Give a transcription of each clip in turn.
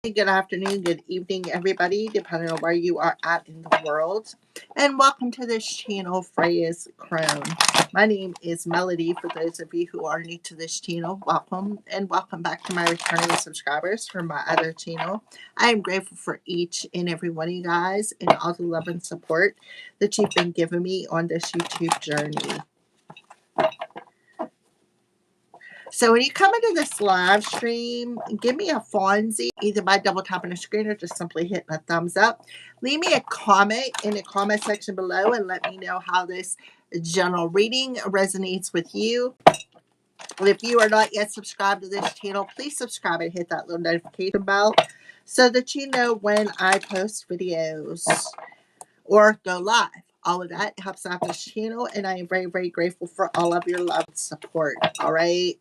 Good afternoon, good evening, everybody, depending on where you are at in the world. And welcome to this channel, Freya's Crown. My name is Melody. For those of you who are new to this channel, welcome and welcome back to my returning subscribers from my other channel. I am grateful for each and every one of you guys and all the love and support that you've been giving me on this YouTube journey. So when you come into this live stream, give me a Fonzie, either by double tapping the screen or just simply hitting a thumbs up. Leave me a comment in the comment section below and let me know how this general reading resonates with you. If you are not yet subscribed to this channel, please subscribe and hit that little notification bell so that you know when I post videos or go live. All of that helps out this channel, and I am very, very grateful for all of your love and support. All right.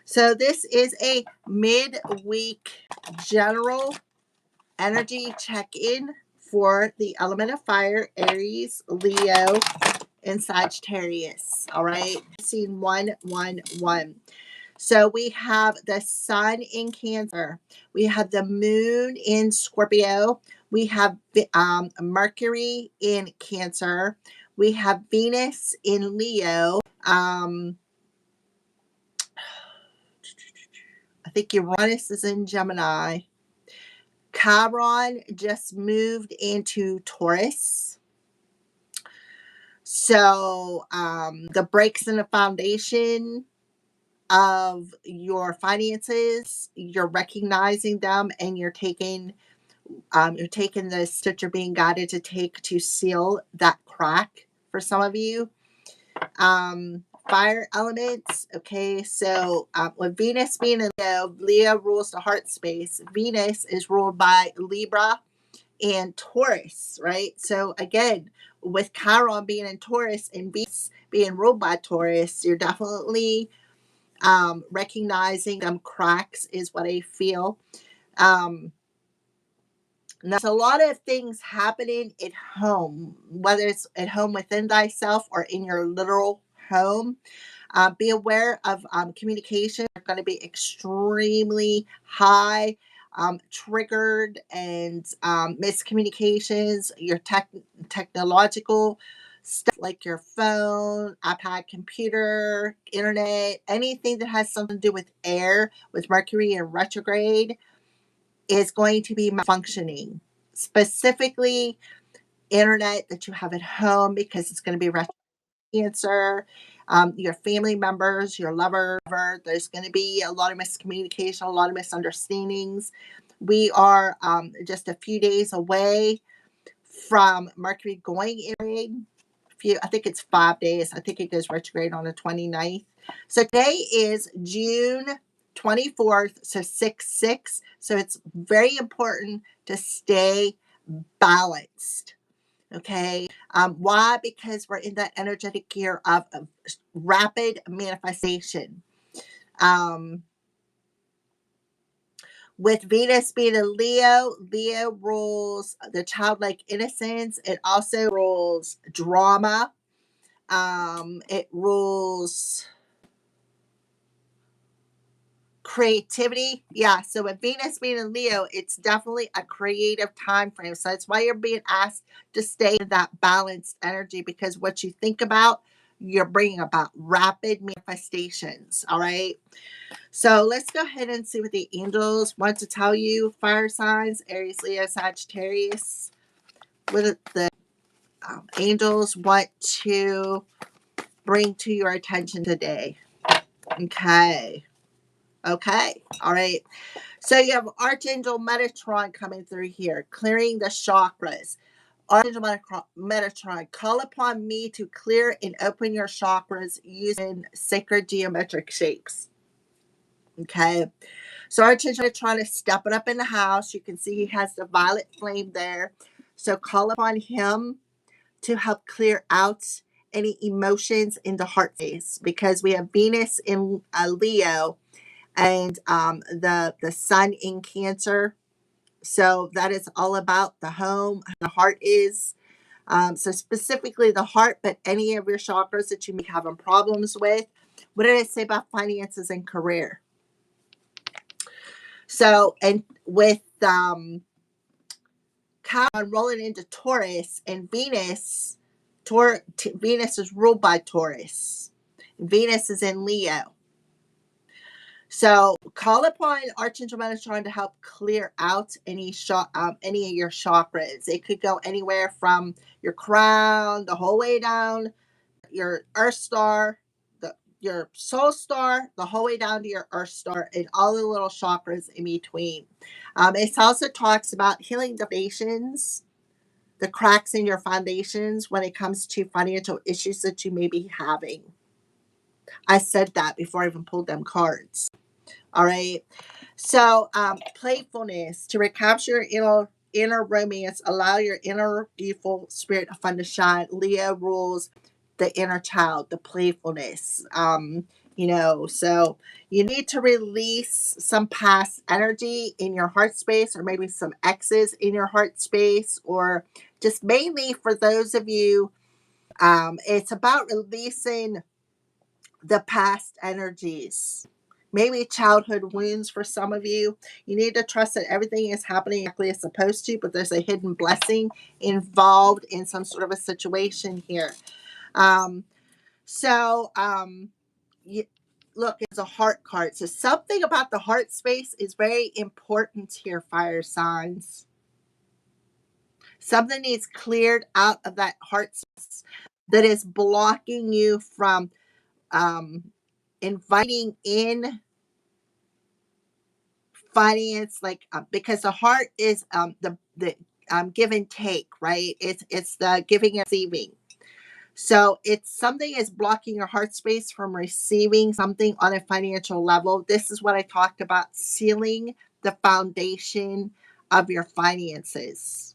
So this is a midweek general energy check-in for the element of fire, Aries, Leo, and Sagittarius. All right. Scene 111. So we have the sun in Cancer. We have the moon in Scorpio. We have Mercury in Cancer. We have Venus in Leo. I think Uranus is in Gemini. Chiron just moved into Taurus. So the breaks in the foundation of your finances, you're recognizing them, and you're taking the steps that you're being guided to take to seal that crack for some of you. Fire elements. Okay, so with Venus being in Leo rules the heart space. Venus is ruled by Libra and Taurus, right? So again, with Chiron being in Taurus and Venus being ruled by Taurus, you're definitely recognizing them cracks is what I feel. Now, there's a lot of things happening at home, whether it's at home within thyself or in your literal home. Be aware of communication. They're going to be extremely high, triggered, and miscommunications. Your technological stuff like your phone, iPad, computer, internet, anything that has something to do with air, with Mercury in retrograde, is going to be functioning. Specifically, internet that you have at home, because it's going to be Cancer, your family members, your lover. There's going to be a lot of miscommunication, a lot of misunderstandings. We are just a few days away from Mercury going in retrograde. I think it's 5 days. I think it goes retrograde on the 29th. So today is June 24th, so 6/6. So it's very important to stay balanced. Okay. Why? Because we're in that energetic gear of rapid manifestation. With Venus being a Leo, Leo rules the childlike innocence. It also rules drama. It rules creativity. Yeah, so with Venus being in Leo, it's definitely a creative time frame. So that's why you're being asked to stay in that balanced energy, because what you think about, you're bringing about rapid manifestations. All right. So let's go ahead and see what the angels want to tell you. Fire signs, Aries, Leo, Sagittarius. What the angels want to bring to your attention today. Okay. All right. So you have Archangel Metatron coming through here, clearing the chakras. Archangel Metatron, call upon me to clear and open your chakras using sacred geometric shapes. Okay. So Archangel Metatron is stepping up in the house. You can see he has the violet flame there. So call upon him to help clear out any emotions in the heart space, because we have Venus in Leo and the sun in Cancer. So that is all about the home, the heart is. So specifically the heart, but any of your chakras that you may be having problems with. What did I say about finances and career? So, and with Chiron rolling into Taurus, and Venus. Venus is ruled by Taurus. Venus is in Leo. So call upon Archangel Metatron to help clear out any of your chakras. It could go anywhere from your crown, the whole way down, your Earth star, your soul star, the whole way down to your Earth star, and all the little chakras in between. It also talks about healing the foundations, the cracks in your foundations when it comes to financial issues that you may be having. I said that before I even pulled them cards. All right. So, playfulness to recapture inner romance, allow your inner youthful spirit of fun to shine. Leo rules the inner child, the playfulness. So you need to release some past energy in your heart space, or maybe some exes in your heart space, or just mainly for those of you, it's about releasing the past energies. Maybe childhood wounds for some of you. You need to trust that everything is happening exactly as supposed to, but there's a hidden blessing involved in some sort of a situation here. Um, so, you, look, it's a heart card. So something about the heart space is very important here, fire signs. Something needs cleared out of that heart space that is blocking you from inviting in finance, because the heart is the give and take, right? It's the giving and receiving. So it's something is blocking your heart space from receiving something on a financial level. This is what I talked about, sealing the foundation of your finances.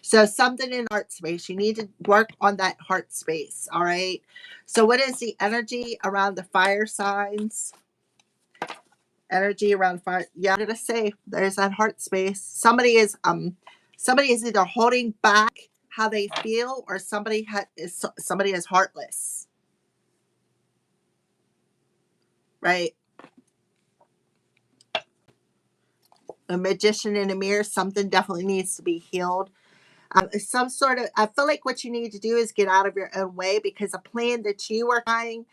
So something in heart space, you need to work on that heart space. All right. So what is the energy around the fire signs? Energy around fire. Yeah, I'm gonna say there's that heart space. Somebody is either holding back how they feel, or somebody is heartless, right? A magician in a mirror. Something definitely needs to be healed. Some sort of. I feel like what you need to do is get out of your own way, because a plan that you are trying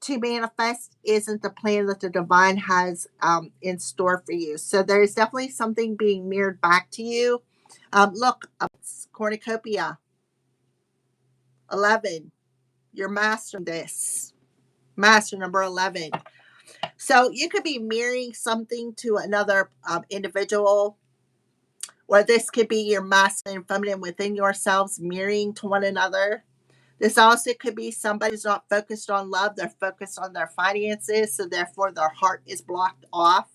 to manifest isn't the plan that the divine has in store for you. So there's definitely something being mirrored back to you. Look, cornucopia 11. You're mastering this. Master number 11. So you could be mirroring something to another individual, or this could be your masculine and feminine within yourselves mirroring to one another. This also could be somebody who's not focused on love, they're focused on their finances, so therefore their heart is blocked off,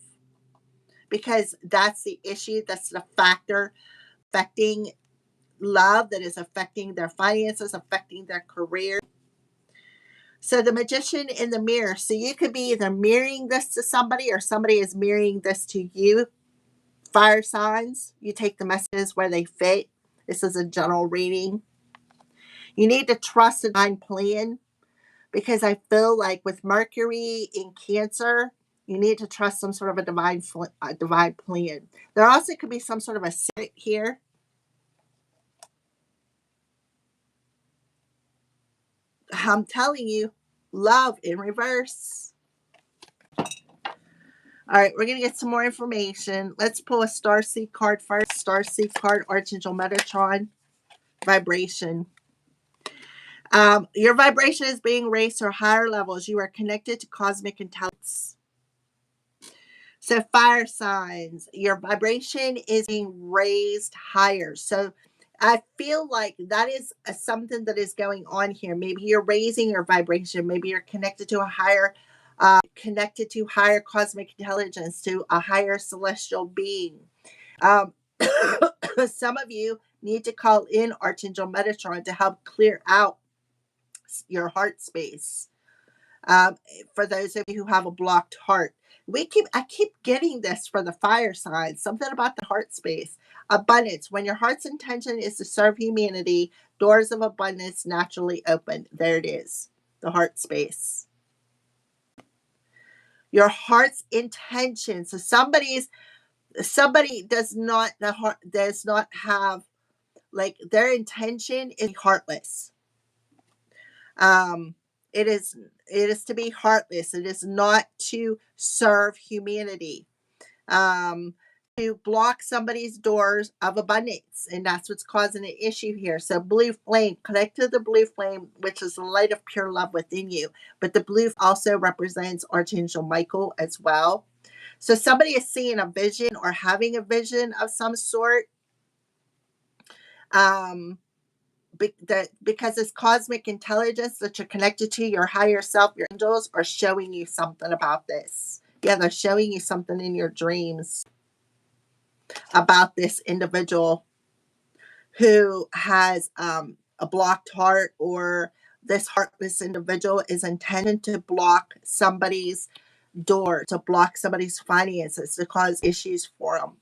because that's the issue, that's the factor affecting love, that is affecting their finances, affecting their career. So the magician in the mirror. So you could be either mirroring this to somebody, or somebody is mirroring this to you. Fire signs, you take the messages where they fit. This is a general reading. You need to trust the divine plan, because I feel like with Mercury in Cancer, you need to trust some sort of a divine plan. There also could be some sort of a secret here. I'm telling you, love in reverse. All right, we're going to get some more information. Let's pull a Starseed card first. Starseed card, Archangel Metatron, vibration. Your vibration is being raised to higher levels. You are connected to cosmic intelligence. So fire signs, your vibration is being raised higher. So I feel like that is something that is going on here. Maybe you're raising your vibration. Maybe you're connected to higher cosmic intelligence, to a higher celestial being. Um, some of you need to call in Archangel Metatron to help clear out your heart space. For those of you who have a blocked heart, I keep getting this for the fire signs. Something about the heart space. Abundance. When your heart's intention is to serve humanity, doors of abundance naturally open. There it is. The heart space. Your heart's intention. So somebody's somebody does not have, like, their intention is heartless. Um, it is to be heartless. It is not to serve humanity. Um, to block somebody's doors of abundance, and that's what's causing an issue here. So blue flame, connect to the blue flame, which is the light of pure love within you. But the blue also represents Archangel Michael as well. So somebody is seeing a vision or having a vision of some sort. Um, because it's cosmic intelligence that you're connected to, your higher self, your angels are showing you something about this. Yeah, they're showing you something in your dreams about this individual who has a blocked heart, or this heartless individual is intended to block somebody's door, to block somebody's finances, to cause issues for them.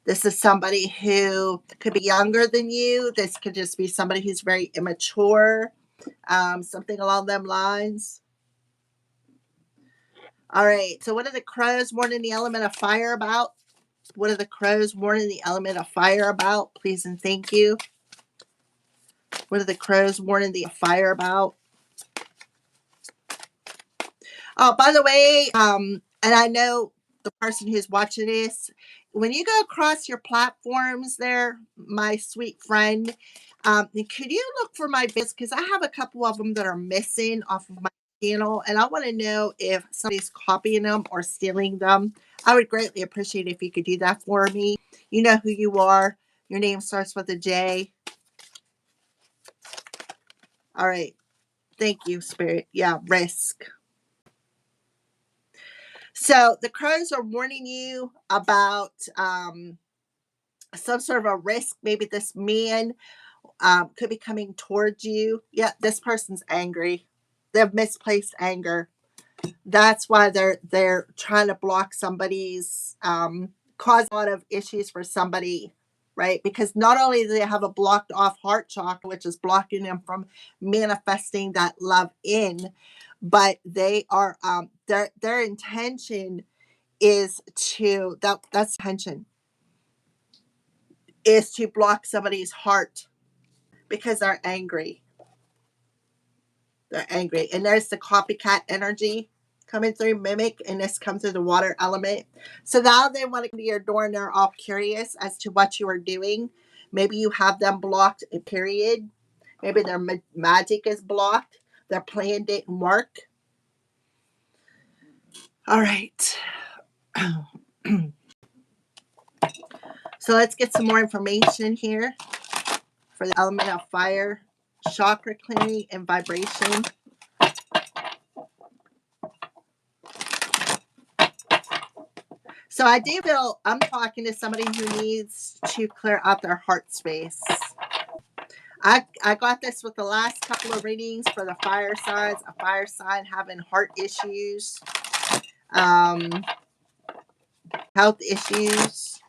This is somebody who could be younger than you. This could just be somebody who's very immature, something along them lines. All right. So, what are the crows warning the element of fire about? What are the crows warning the element of fire about? Please and thank you. What are the crows warning the fire about? Oh, by the way, and I know the person who's watching this, when you go across your platforms there, my sweet friend, could you look for my videos? Because I have a couple of them that are missing off of my channel, and I want to know if somebody's copying them or stealing them. I would greatly appreciate if you could do that for me. You know who you are. Your name starts with a J. All right. Thank you, Spirit. Yeah, risk. So the crows are warning you about some sort of a risk. Maybe this man could be coming towards you. Yeah, this person's angry. They have misplaced anger. That's why they're trying to block somebody's cause a lot of issues for somebody, right? Because not only do they have a blocked off heart chakra, which is blocking them from manifesting that love in, but they are their intention is to that's intention is to block somebody's heart because they're angry. They're angry. And there's the copycat energy coming through, mimic, and this comes through the water element. So now they want to come to your door and they're all curious as to what you are doing. Maybe you have them blocked, a period. Maybe their magic is blocked. Their plan didn't work. All right. So let's get some more information here for the element of fire, chakra clearing, and vibration. So I do feel I'm talking to somebody who needs to clear out their heart space. I got this with the last couple of readings for the fire signs. A fire sign having heart issues, health issues.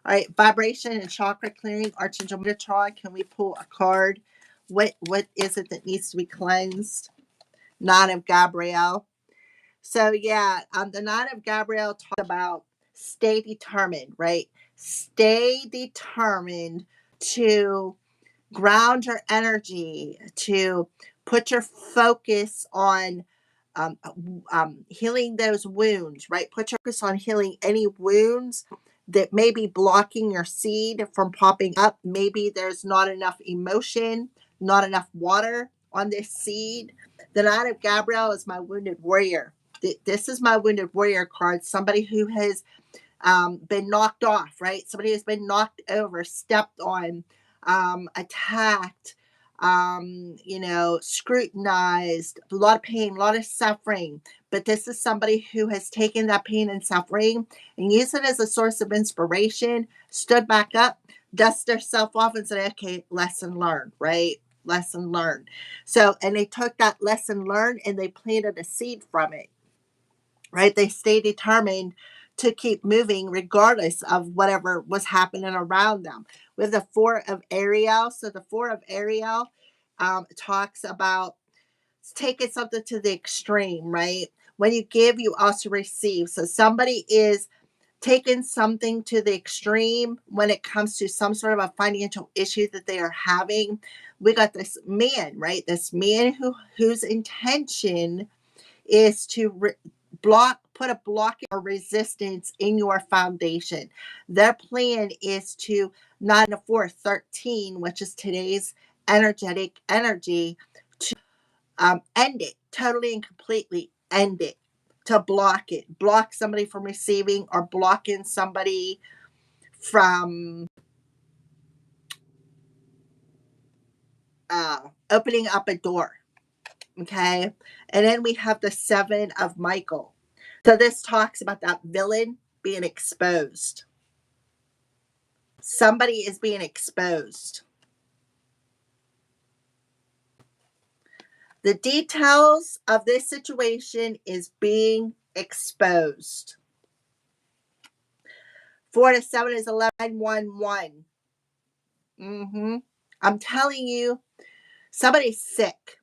All right, vibration and chakra clearing. Archangel Metatron, can we pull a card? What is it that needs to be cleansed? Nine of Gabriel. So yeah, the Nine of Gabriel talked about stay determined, right? Stay determined to ground your energy, to put your focus on healing those wounds, right? Put your focus on healing any wounds that may be blocking your seed from popping up. Maybe there's not enough emotion, not enough water on this seed. The Knight of Gabriel is my wounded warrior. This is my wounded warrior card. Somebody who has been knocked off, right? Somebody has been knocked over, stepped on, attacked, scrutinized, a lot of pain, a lot of suffering. But this is somebody who has taken that pain and suffering and used it as a source of inspiration, stood back up, dusted herself off and said, okay, lesson learned, right? Lesson learned. So, and they took that lesson learned and they planted a seed from it, right? They stayed determined to keep moving regardless of whatever was happening around them. With the Four of Ariel, so the Four of Ariel talks about taking something to the extreme, right? When you give, you also receive. So somebody is taking something to the extreme when it comes to some sort of a financial issue that they are having. We got this man, right? This man whose intention is to put a block or resistance in your foundation. Their plan is to 9 to 4, 13, which is today's energetic energy, to end it totally and completely, end it, to block somebody from receiving, or blocking somebody from opening up a door. Okay. And then we have the 7 of Michael. So this talks about that villain being exposed. Somebody is being exposed. The details of this situation is being exposed. 4 to 7 is 1111. I'm telling you, somebody's sick.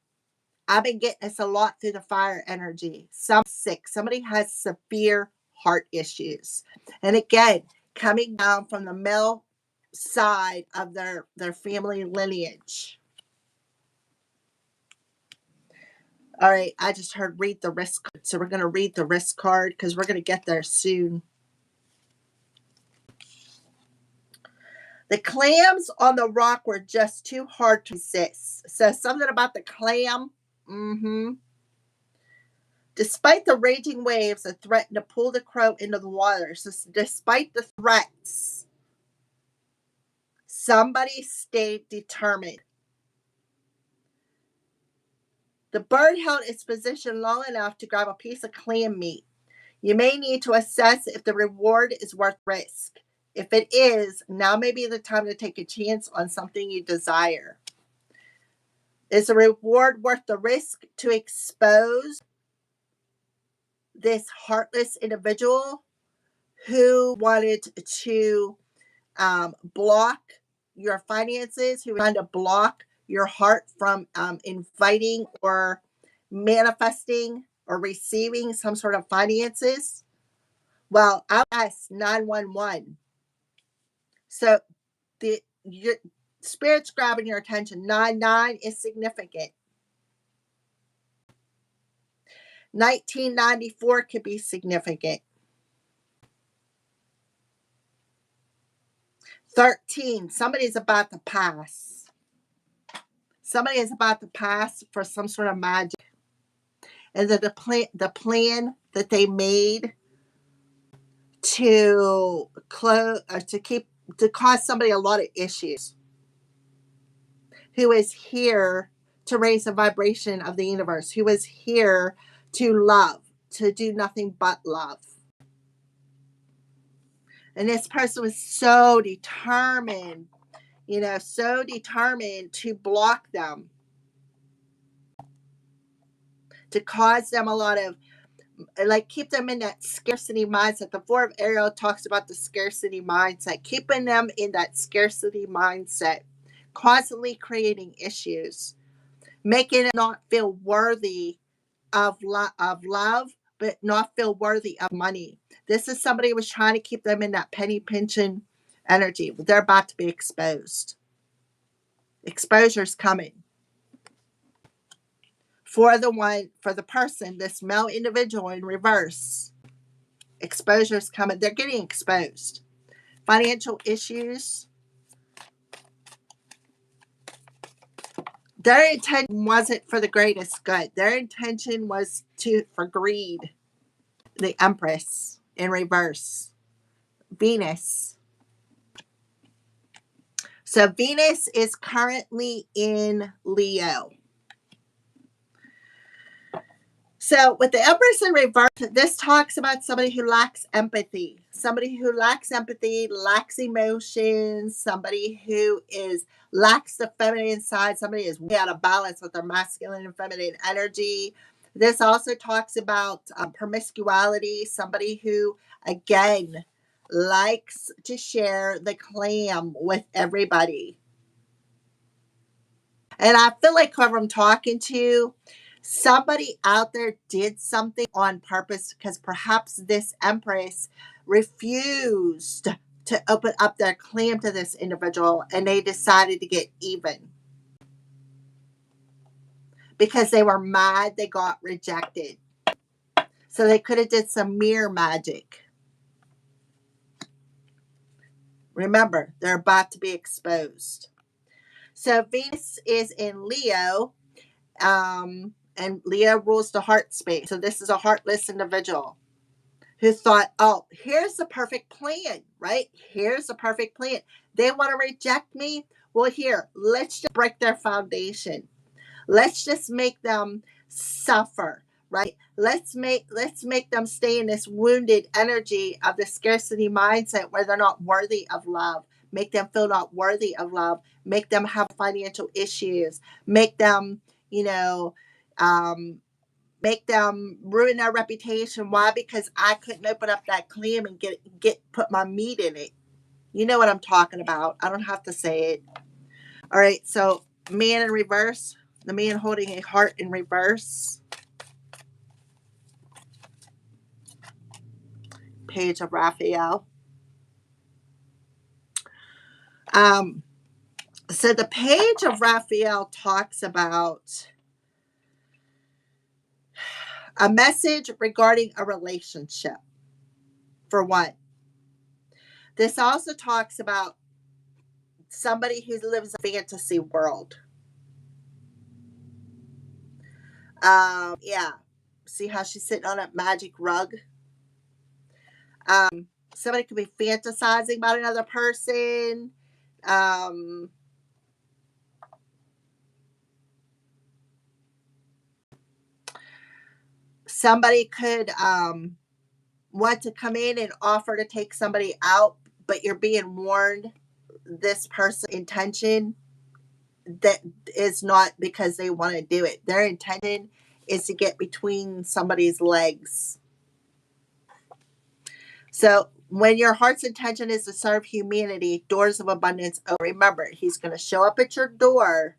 I've been getting this a lot through the fire energy. Somebody's sick. Somebody has severe heart issues. And again, coming down from the male side of their family lineage. All right, I just heard read the risk card. So we're going to read the risk card because we're going to get there soon. The clams on the rock were just too hard to resist. So something about the clam. Despite the raging waves that threatened to pull the crow into the water, so despite the threats, somebody stayed determined. The bird held its position long enough to grab a piece of clam meat. You may need to assess if the reward is worth risk. If it is, now may be the time to take a chance on something you desire. Is the reward worth the risk to expose this heartless individual who wanted to block your finances, who wanted to block your heart from inviting or manifesting or receiving some sort of finances? Well, I'll ask 911. So your spirit's grabbing your attention. 99 is significant. 1994 could be significant. 13, somebody's about to pass. Somebody is about to pass for some sort of magic. And the plan that they made to cause somebody a lot of issues, who is here to raise the vibration of the universe, who is here to love, to do nothing but love. And this person was so determined, so determined to block them, to cause them a lot of, keep them in that scarcity mindset. The 4 of Ariel talks about the scarcity mindset, keeping them in that scarcity mindset, constantly creating issues, making it not feel worthy of love, but not feel worthy of money. This is somebody who was trying to keep them in that penny pinching energy. They're about to be exposed. Exposure's coming. For the person, this male individual in reverse, exposure's coming. They're getting exposed. Financial issues. Their intention wasn't for the greatest good. Their intention was for greed. The Empress in reverse. Venus. So Venus is currently in Leo. So with the Empress in reverse, this talks about somebody who lacks empathy. Somebody who lacks empathy, lacks emotions, somebody who lacks the feminine side, somebody is way out of balance with their masculine and feminine energy. This also talks about promiscuity, somebody who, again, likes to share the clam with everybody. And I feel like whoever I'm talking to, Somebody out there did something on purpose because perhaps this Empress refused to open up their claim to this individual, and they decided to get even because they were mad they got rejected. So they could have did some mirror magic. Remember, they're about to be exposed. So Venus is in Leo, and Leo rules the heart space. So this is a heartless individual who thought, oh, here's the perfect plan, right? Here's the perfect plan. They want to reject me. Well, here, let's just break their foundation. Let's just make them suffer, right? Let's make them stay in this wounded energy of the scarcity mindset where they're not worthy of love. Make them feel not worthy of love. Make them have financial issues. Make them, you know, make them ruin their reputation. Why? Because I couldn't open up that clam and put my meat in it. You know what I'm talking about. I don't have to say it. All right, so man in reverse, the man holding a heart in reverse. Page of Raphael. So the page of Raphael talks about a message regarding a relationship, for one. This also talks about somebody who lives a fantasy world. Yeah. See how she's sitting on a magic rug? Somebody could be fantasizing about another person. Somebody could want to come in and offer to take somebody out, but you're being warned this person's intention that is not because they want to do it. Their intention is to get between somebody's legs. So when your heart's intention is to serve humanity, doors of abundance open. Remember, he's going to show up at your door,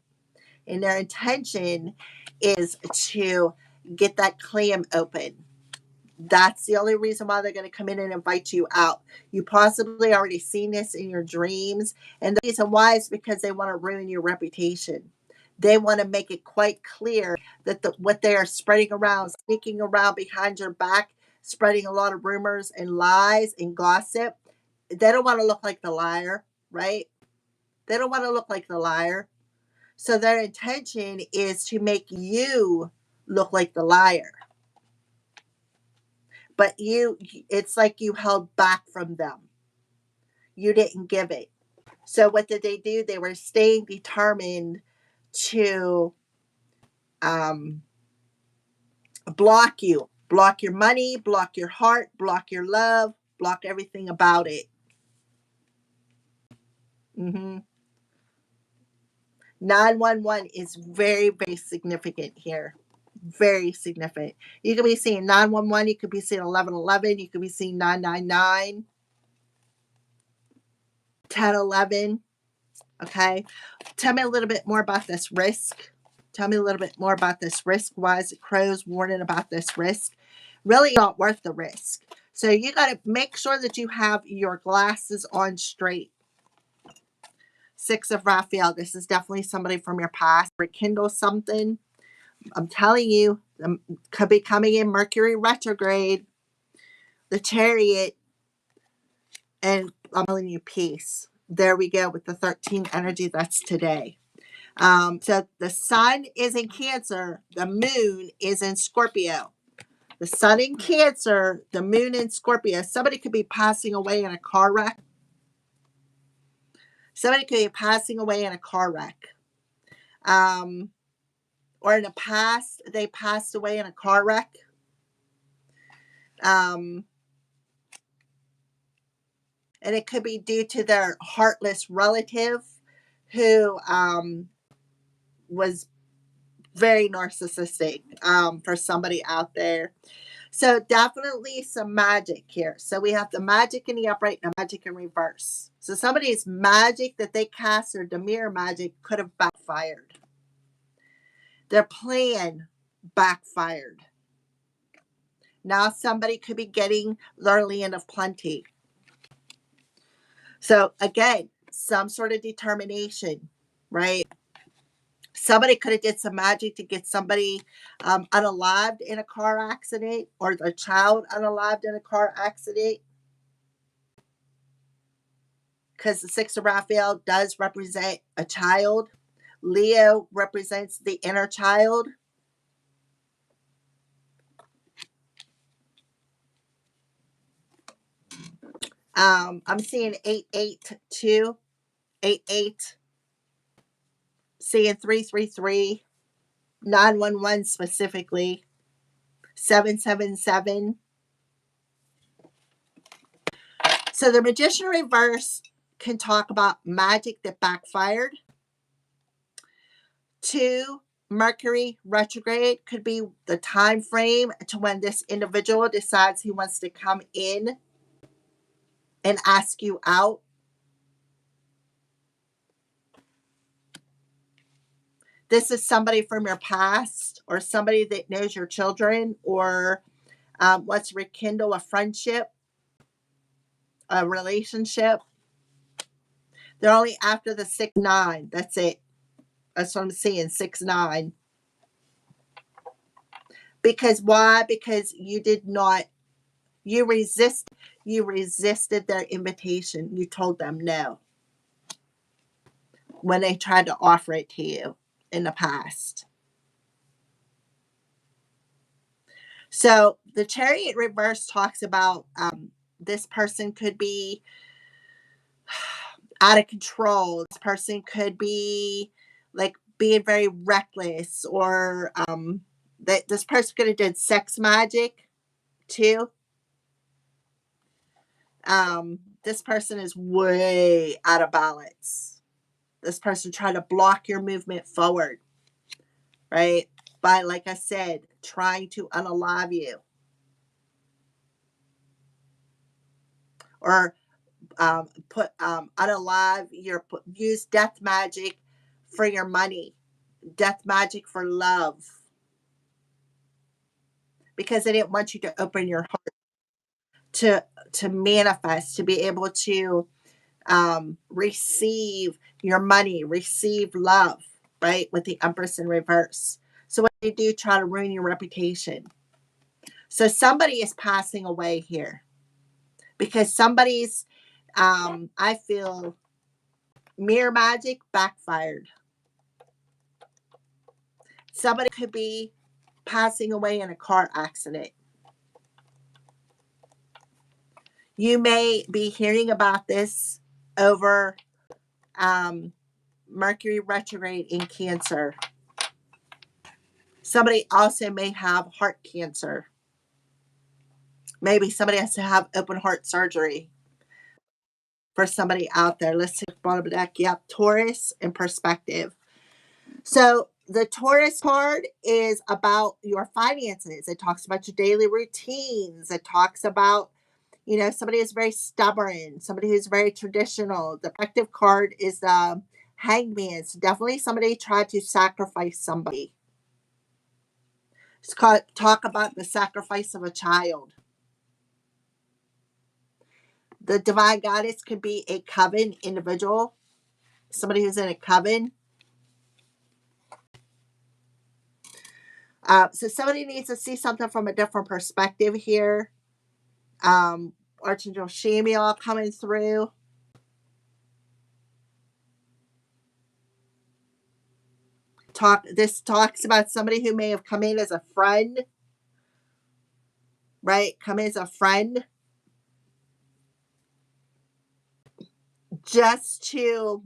and their intention is to get that clam open. That's the only reason why they're going to come in and invite you out. You possibly already seen this in your dreams. And the reason why is because they want to ruin your reputation. They want to make it quite clear that what they are spreading around, sneaking around behind your back, spreading a lot of rumors and lies and gossip. They don't want to look like the liar, right? They don't want to look like the liar. So their intention is to make you look like the liar. But it's like you held back from them. You didn't give it. So what did they do? They were staying determined to block you, block your money, block your heart, block your love, block everything about it. 911 is very, very significant here. Very significant. You could be seeing 911, you could be seeing 1111, you could be seeing 999, 1011. Okay. Tell me a little bit more about this risk. Tell me a little bit more about this risk. Why is it Crow's warning about this risk? Really not worth the risk. So you got to make sure that you have your glasses on straight. 6 of Raphael. This is definitely somebody from your past. Rekindle something. I'm telling you, could be coming in Mercury retrograde, the Chariot, and I'm telling you peace. There we go with the 13 energy. That's today. So the sun is in Cancer, the moon is in Scorpio. The sun in Cancer, the moon in Scorpio. Somebody could be passing away in a car wreck. Somebody could be passing away in a car wreck. Or in the past, they passed away in a car wreck. And it could be due to their heartless relative who was very narcissistic for somebody out there. So definitely some magic here. So we have the magic in the upright and the magic in reverse. So somebody's magic that they cast or the mirror magic could have backfired. Their plan backfired. Now somebody could be getting their land of plenty. So again, some sort of determination, right? Somebody could have did some magic to get somebody unalived in a car accident, or a child unalived in a car accident, because the Six of Raphael does represent a child. Leo represents the inner child. I'm seeing 882, 88, seeing 333, 911 specifically, 777. So the Magician reverse can talk about magic that backfired. 2, Mercury retrograde could be the time frame to when this individual decides he wants to come in and ask you out. This is somebody from your past, or somebody that knows your children, or wants to rekindle a friendship, a relationship. They're only after the 6-9. That's it. That's what I'm seeing, 6-9. Because why? Because you did not, you resisted their invitation. You told them no when they tried to offer it to you in the past. So the Chariot reverse talks about this person could be out of control. This person could be like being very reckless, or that this person could have did sex magic too. This person is way out of balance. This person tried to block your movement forward, right? By, like I said, trying to unalive you, or put unalive your, use death magic for your money, death magic for love, because they didn't want you to open your heart to manifest, to be able to receive your money, receive love, right? With the Empress in reverse. So what they do, try to ruin your reputation. So somebody is passing away here, because somebody's, I feel, mirror magic backfired. Somebody could be passing away in a car accident. You may be hearing about this over Mercury retrograde in Cancer. Somebody also may have heart cancer. Maybe somebody has to have open heart surgery for somebody out there. Let's take bottom of the deck. Yep, Taurus in perspective. So the Taurus card is about your finances. It talks about your daily routines. It talks about, somebody who's very stubborn, somebody who's very traditional. The protective card is the Hangman. It's definitely somebody tried to sacrifice somebody. It's called, talk about the sacrifice of a child. The Divine Goddess could be a coven individual, somebody who's in a coven. So somebody needs to see something from a different perspective here. Archangel Shamiel coming through. This talks about somebody who may have come in as a friend, right? Come in as a friend, just to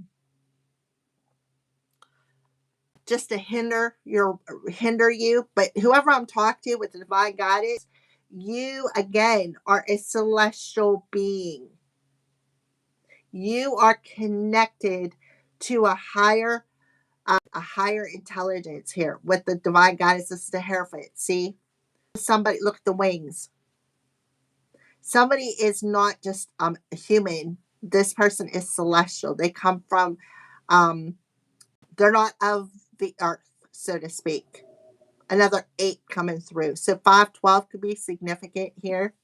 hinder you. But whoever I'm talking to with the Divine Goddess, you again are a celestial being. You are connected to a higher intelligence here with the Divine Goddess. This is the Hierophant. See, somebody, look at the wings. Somebody is not just a human. This person is celestial. They come from, they're not of the earth, so to speak. Another 8 coming through. So 512 could be significant here.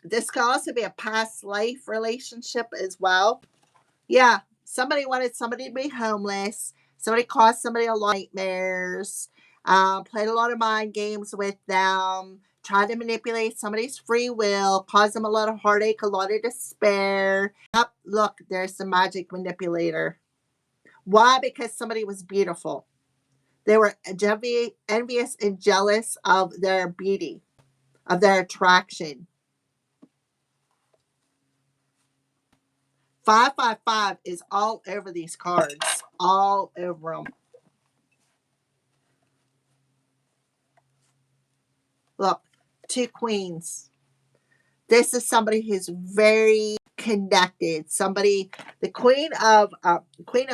This could also be a past life relationship as well. Yeah, somebody wanted somebody to be homeless. Somebody caused somebody a lot of nightmares. Played a lot of mind games with them. Tried to manipulate somebody's free will. Caused them a lot of heartache, a lot of despair. Yep, look, there's the magic manipulator. Why? Because somebody was beautiful. They were envious and jealous of their beauty, of their attraction. 555 is all over these cards, all over them. Look, 2 queens. This is somebody who's very connected. Somebody, the Queen of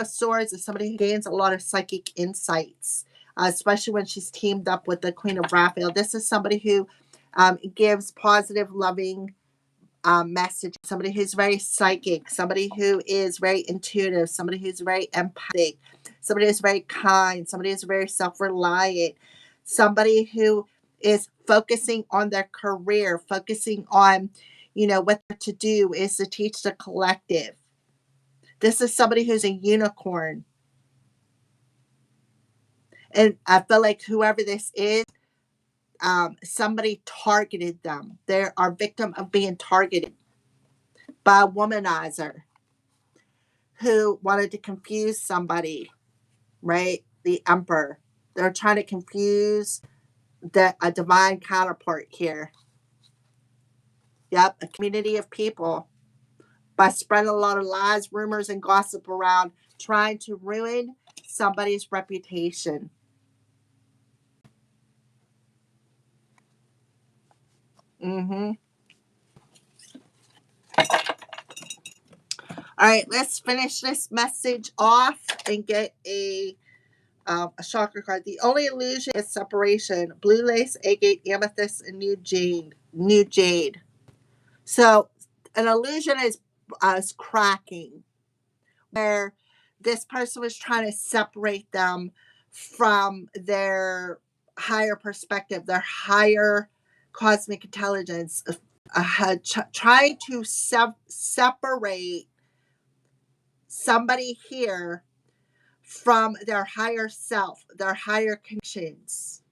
Swords is somebody who gains a lot of psychic insights, especially when she's teamed up with the Queen of Raphael. This is somebody who gives positive, loving message. Somebody who's very psychic. Somebody who is very intuitive. Somebody who's very empathic. Somebody who's very kind. Somebody who's very self-reliant. Somebody who is focusing on their career, focusing on, what they're to do is to teach the collective. This is somebody who's a unicorn. And I feel like whoever this is, somebody targeted them. They are victim of being targeted by a womanizer who wanted to confuse somebody, right? The emperor. They're trying to confuse a divine counterpart here. Yep, a community of people by spreading a lot of lies, rumors, and gossip around, trying to ruin somebody's reputation. All right, let's finish this message off and get a chakra card. The only illusion is separation. Blue lace, agate, amethyst, and new jade. So an illusion is cracking, where this person was trying to separate them from their higher perspective, their higher cosmic intelligence, trying to separate somebody here from their higher self, their higher connections,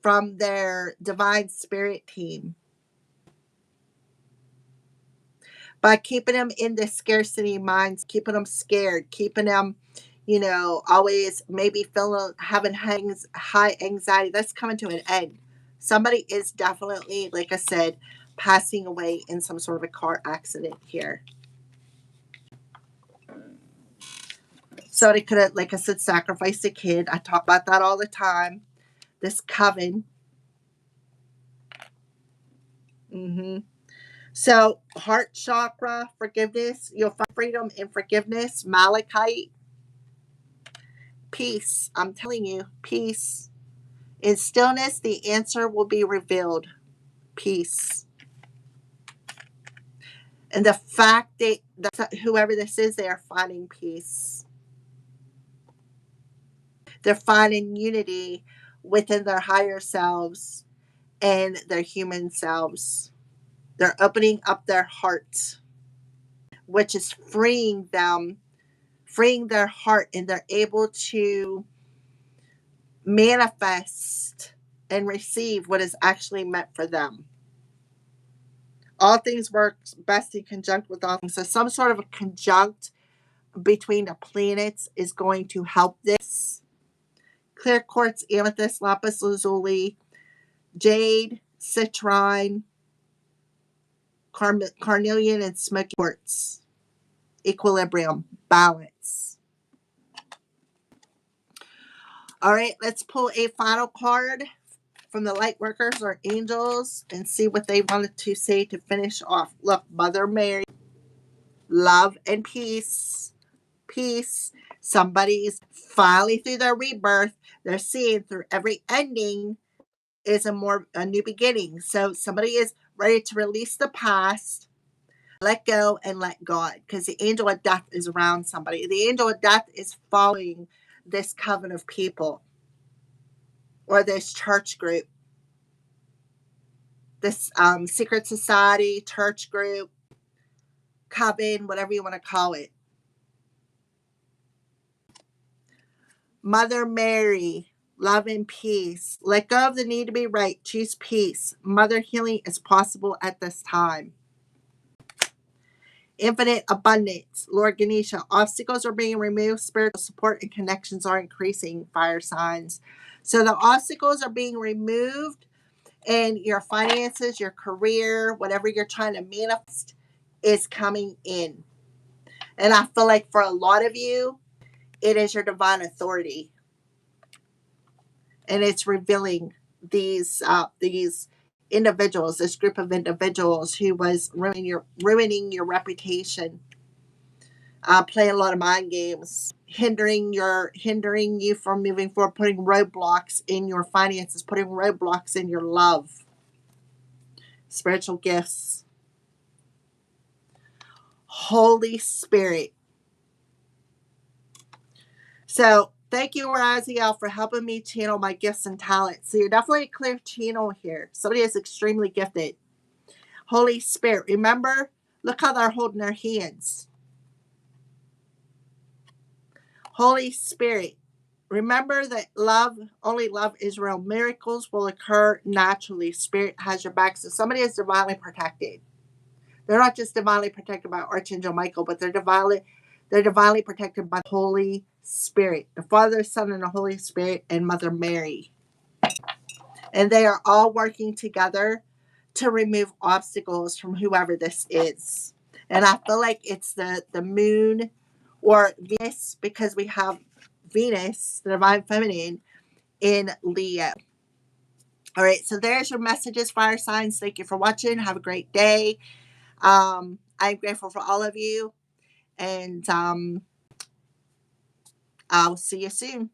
from their divine spirit team. By keeping them in the scarcity minds, keeping them scared, keeping them, always maybe having high anxiety. That's coming to an end. Somebody is definitely, like I said, passing away in some sort of a car accident here. So they could have, like I said, sacrificed a kid. I talk about that all the time. This coven. So heart chakra, forgiveness. You'll find freedom in forgiveness. Malachite. Peace. I'm telling you, peace. In stillness, the answer will be revealed. Peace. And the fact that whoever this is, they are finding peace. They're finding unity within their higher selves and their human selves. They're opening up their hearts, which is freeing them, freeing their heart, and they're able to manifest and receive what is actually meant for them. All things work best in conjunct with all things. So some sort of a conjunct between the planets is going to help this. Clear quartz, amethyst, lapis lazuli, jade, citrine, carnelian, and smoky quartz. Equilibrium, balance. All right, let's pull a final card from the light workers or angels and see what they wanted to say to finish off. Look, Mother Mary, love and peace. Peace. Somebody's finally through their rebirth. They're seeing through every ending is a new beginning. So somebody is ready to release the past, let go, and let God, because the angel of death is around somebody. The angel of death is following this coven of people or this church group, this secret society, church group, coven, whatever you want to call it. Mother Mary, love and peace. Let go of the need to be right. Choose peace. Mother healing is possible at this time. Infinite abundance. Lord Ganesha, obstacles are being removed. Spiritual support and connections are increasing. Fire signs. So the obstacles are being removed, and your finances, your career, whatever you're trying to manifest is coming in. And I feel like for a lot of you, it is your divine authority. And it's revealing these individuals, this group of individuals who was ruining your reputation, playing a lot of mind games, hindering you from moving forward, putting roadblocks in your finances, putting roadblocks in your love, spiritual gifts. Holy Spirit. So thank you, Raziel, for helping me channel my gifts and talents. So you're definitely a clear channel here. Somebody is extremely gifted. Holy Spirit, remember, look how they're holding their hands. Holy Spirit, remember that only love is real. Miracles will occur naturally. Spirit has your back. So somebody is divinely protected. They're not just divinely protected by Archangel Michael, but they're divinely protected by the Holy Spirit, the Father, Son, and the Holy Spirit, and Mother Mary. And they are all working together to remove obstacles from whoever this is. And I feel like it's the moon or Venus, because we have Venus, the divine feminine, in Leo. All right, so there's your messages, fire signs. Thank you for watching. Have a great day. I'm grateful for all of you, and I'll see you soon.